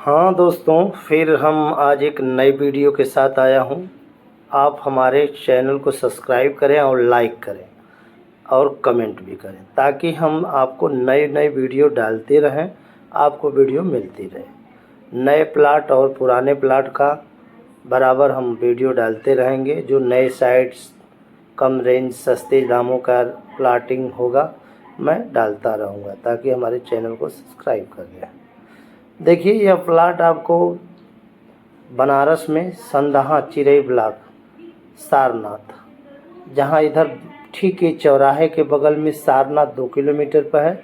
हाँ दोस्तों, फिर हम आज एक नई वीडियो के साथ आया हूँ। आप हमारे चैनल को सब्सक्राइब करें और लाइक करें और कमेंट भी करें, ताकि हम आपको नए नए वीडियो डालते रहें, आपको वीडियो मिलती रहे। नए प्लाट और पुराने प्लाट का बराबर हम वीडियो डालते रहेंगे। जो नए साइट्स, कम रेंज, सस्ते दामों का प्लाटिंग होगा, मैं डालता रहूँगा, ताकि हमारे चैनल को सब्सक्राइब कर लें। देखिए, यह प्लाट आपको बनारस में संदहा चिरई ब्लॉक सारनाथ, जहां इधर ठीक ये चौराहे के बगल में सारनाथ 2 किलोमीटर पर है,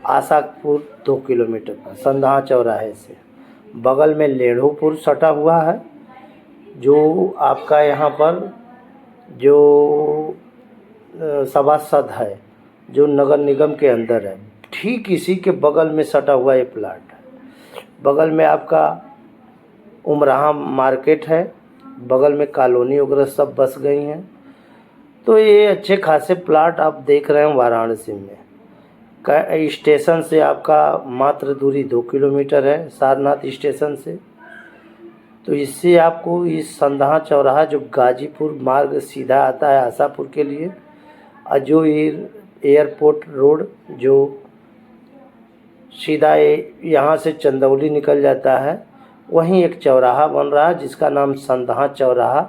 आशापुर 2 किलोमीटर पर, संदहा चौराहे से बगल में लेढ़ोपुर सटा हुआ है। जो आपका यहाँ पर जो सभासद है, जो नगर निगम के अंदर है, ठीक इसी के बगल में सटा हुआ ये प्लाट है। बगल में आपका उमराहा मार्केट है, बगल में कॉलोनी वगैरह सब बस गई हैं। तो ये अच्छे खासे प्लाट आप देख रहे हैं वाराणसी में। स्टेशन से आपका मात्र दूरी 2 किलोमीटर है, सारनाथ स्टेशन से। तो इससे आपको इस संदहा चौराहा जो गाजीपुर मार्ग सीधा आता है आशापुर के लिए, और जो एयरपोर्ट रोड जो सीधा यहाँ से चंदौली निकल जाता है, वहीं एक चौराहा बन रहा है जिसका नाम संदहा चौराहा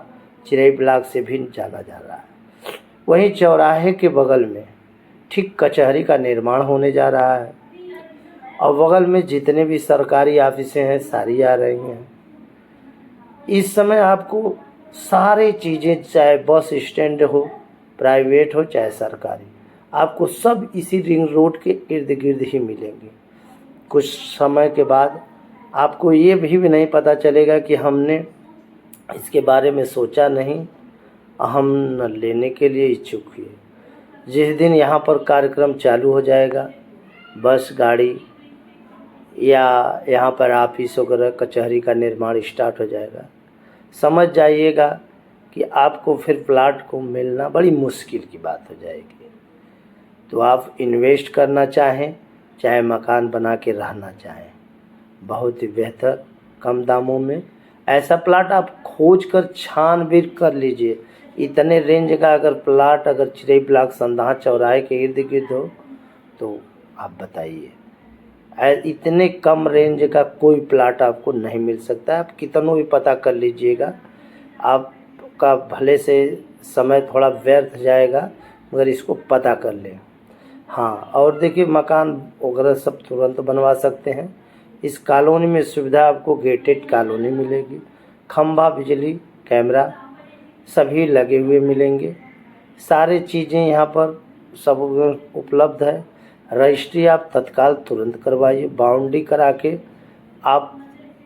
चिरई ब्लॉक से भी जाना जा रहा है। वहीं चौराहे के बगल में ठीक कचहरी का निर्माण होने जा रहा है, और बगल में जितने भी सरकारी ऑफिसें हैं सारी आ रही हैं। इस समय आपको सारी चीज़ें, चाहे बस स्टैंड हो, प्राइवेट हो चाहे सरकारी, आपको सब इसी रिंग रोड के इर्द गिर्द ही मिलेंगे। कुछ समय के बाद आपको ये भी नहीं पता चलेगा कि हमने इसके बारे में सोचा नहीं, हम न लेने के लिए इच्छुक हुए। जिस दिन यहाँ पर कार्यक्रम चालू हो जाएगा, बस गाड़ी या यहाँ पर ऑफिस वगैरह कचहरी का निर्माण स्टार्ट हो जाएगा, समझ जाइएगा कि आपको फिर प्लाट को मिलना बड़ी मुश्किल की बात हो जाएगी। तो आप इन्वेस्ट करना चाहें चाहे मकान बना के रहना चाहें, बहुत ही बेहतर कम दामों में ऐसा प्लाट आप खोज कर छानबीन कर लीजिए। इतने रेंज का अगर प्लाट अगर चिरई ब्लॉक संदहा चौराहे के इर्द गिर्द हो तो आप बताइए, इतने कम रेंज का कोई प्लाट आपको नहीं मिल सकता। आप कितनों भी पता कर लीजिएगा, आपका भले से समय थोड़ा व्यर्थ जाएगा, मगर इसको पता कर लें। हाँ, और देखिए, मकान वगैरह सब तुरंत बनवा सकते हैं। इस कॉलोनी में सुविधा आपको गेटेड कॉलोनी मिलेगी, खंभा, बिजली, कैमरा सभी लगे हुए मिलेंगे। सारी चीज़ें यहाँ पर सब उपलब्ध है। रजिस्ट्री आप तत्काल तुरंत करवाइए, बाउंड्री करा के आप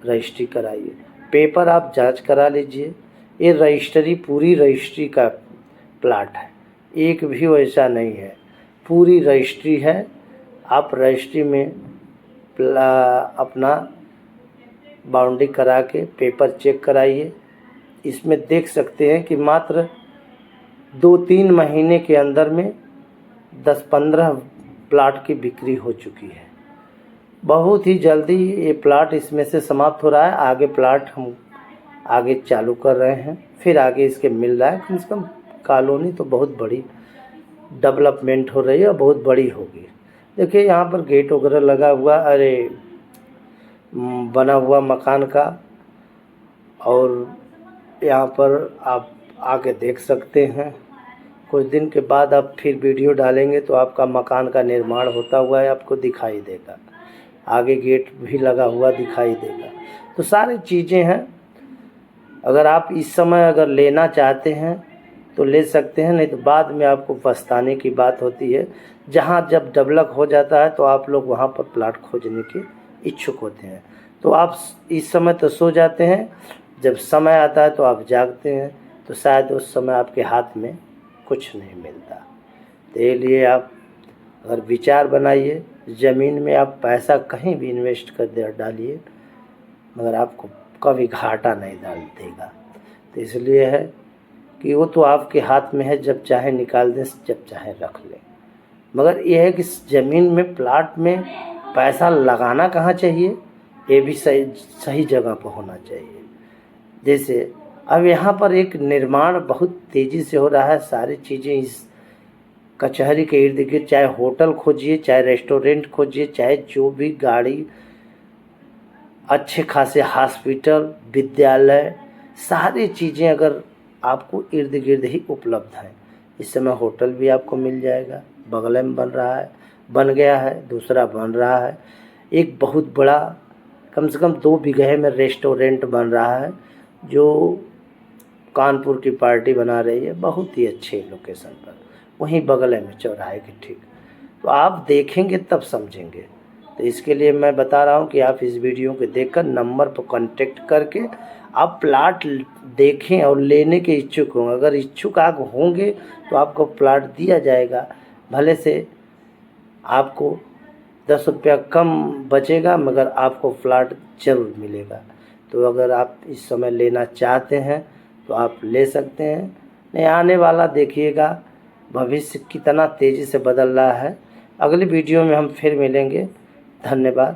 रजिस्ट्री कराइए, पेपर आप जांच करा लीजिए। ये रजिस्ट्री पूरी रजिस्ट्री का प्लाट है, एक भी वैसा नहीं है, पूरी रजिस्ट्री है। आप रजिस्ट्री में अपना बाउंड्री करा के पेपर चेक कराइए। इसमें देख सकते हैं कि मात्र 2-3 महीने के अंदर में 10-15 प्लाट की बिक्री हो चुकी है। बहुत ही जल्दी ये प्लाट इसमें से समाप्त हो रहा है। आगे प्लाट हम आगे चालू कर रहे हैं, फिर आगे इसके मिल रहा है। कम से कम कॉलोनी तो बहुत बड़ी डेवलपमेंट हो रही है और बहुत बड़ी होगी। देखिए, यहाँ पर गेट वगैरह लगा हुआ, अरे बना हुआ मकान का, और यहाँ पर आप आके देख सकते हैं। कुछ दिन के बाद आप फिर वीडियो डालेंगे तो आपका मकान का निर्माण होता हुआ है आपको दिखाई देगा, आगे गेट भी लगा हुआ दिखाई देगा। तो सारी चीज़ें हैं। अगर आप इस समय अगर लेना चाहते हैं तो ले सकते हैं, नहीं तो बाद में आपको पछताने की बात होती है। जहाँ जब डेवलप हो जाता है तो आप लोग वहाँ पर प्लाट खोजने के इच्छुक होते हैं। तो आप इस समय तो सो जाते हैं, जब समय आता है तो आप जागते हैं, तो शायद उस समय आपके हाथ में कुछ नहीं मिलता। तो ये लिए आप अगर विचार बनाइए, ज़मीन में आप पैसा कहीं भी इन्वेस्ट कर डालिए, मगर आपको कभी घाटा नहीं डाल देगा। तो इसलिए है कि वो तो आपके हाथ में है, जब चाहे निकाल दें, जब चाहे रख लें। मगर यह है कि ज़मीन में, प्लाट में पैसा लगाना कहाँ चाहिए, ये भी सही सही जगह पर होना चाहिए। जैसे अब यहाँ पर एक निर्माण बहुत तेज़ी से हो रहा है, सारी चीज़ें इस कचहरी के इर्द गिर्द, चाहे होटल खोजिए, चाहे रेस्टोरेंट खोजिए, चाहे जो भी गाड़ी, अच्छे खासे हॉस्पिटल, विद्यालय, सारी चीज़ें अगर आपको इर्द गिर्द ही उपलब्ध हैं। इस समय होटल भी आपको मिल जाएगा, बगल में बन रहा है, बन गया है, दूसरा बन रहा है। एक बहुत बड़ा कम से कम 2 बीघे में रेस्टोरेंट बन रहा है जो कानपुर की पार्टी बना रही है, बहुत ही अच्छे लोकेशन पर, वहीं बगल में चौराहे के ठीक। तो आप देखेंगे तब समझेंगे। तो इसके लिए मैं बता रहा हूँ कि आप इस वीडियो को देखकर नंबर पर कांटेक्ट करके आप प्लाट देखें और लेने के इच्छुक हों। अगर इच्छुक आप होंगे तो आपको प्लाट दिया जाएगा, भले से आपको 10 रुपया कम बचेगा, मगर आपको प्लाट ज़रूर मिलेगा। तो अगर आप इस समय लेना चाहते हैं तो आप ले सकते हैं। नहीं, आने वाला देखिएगा भविष्य कितना तेज़ी से बदल रहा है। अगली वीडियो में हम फिर मिलेंगे। धन्यवाद।